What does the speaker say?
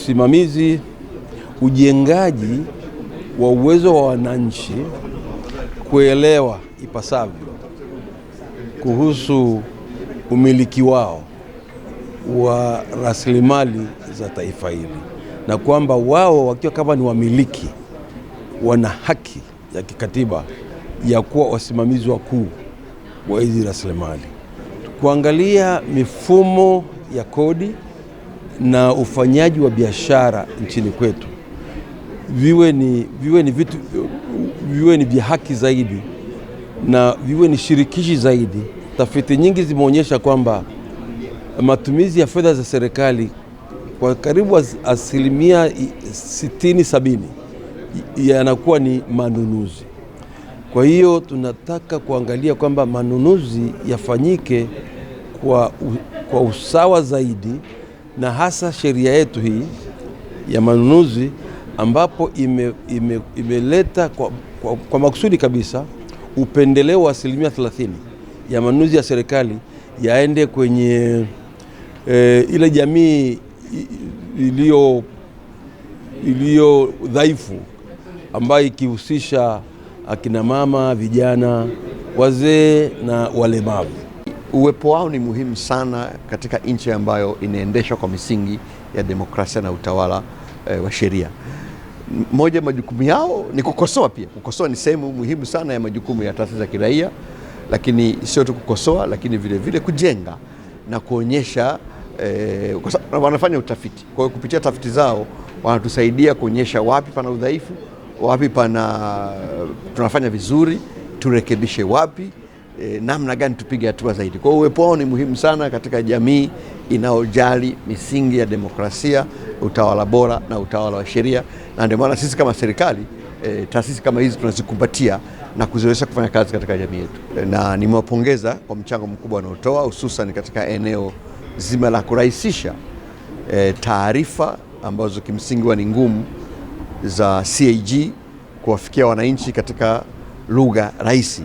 usimamizi, ujengaji wa uwezo wa wananchi kuelewa ipasavyo kuhusu umiliki wao wa rasilimali za taifa hili, na kwamba wao wakiwa kama ni wamiliki wana haki ya kikatiba ya kuwa wasimamizi wakuu wa hizi rasilimali. Kuangalia mifumo ya kodi na ufanyaji wa biashara nchini kwetu viwe ni vya haki zaidi na viwe ni shirikishi zaidi. Tafiti nyingi zimeonyesha kwamba matumizi ya fedha za serikali kwa karibu 60-70 yanakuwa ni manunuzi. Kwa hiyo tunataka kuangalia kwamba manunuzi yafanyike kwa usawa zaidi, na hasa sheria yetu hii ya manunuzi ambapo imeleta kwa makusudi kabisa upendeleo wa 30% ya manunuzi ya serikali yaende kwenye ile jamii iliyo dhaifu, ambayo ikihusisha akina mama, vijana, wazee na walemavu. Uwepo wao ni muhimu sana katika nchi ambayo inaendeshwa kwa misingi ya demokrasia na utawala wa sheria. Moja ya majukumu yao ni kukosoa pia. Kukosoa ni sehemu muhimu sana ya majukumu ya taasisi za kiraia, lakini sio tu kukosoa, lakini vile vile kujenga na kuonyesha wanafanya utafiti. Kwa hiyo kupitia tafiti zao wanatusaidia kuonyesha wapi pana udhaifu, wapi tunafanya vizuri, turekebishe wapi, namna gani tupige hatua zaidi. Kwa hiyo uwepo wao ni muhimu sana katika jamii inayojali misingi ya demokrasia, utawala bora na utawala wa sheria, na ndio maana sisi kama serikali taasisi kama hizi tunazikumbatia na kuziwezesha kufanya kazi katika jamii yetu. Na nimewapongeza kwa mchango mkubwa wanaotoa, hususan katika eneo zima la kurahisisha taarifa ambazo kimsingi ni ngumu za CAG kuwafikia wananchi katika lugha rahisi.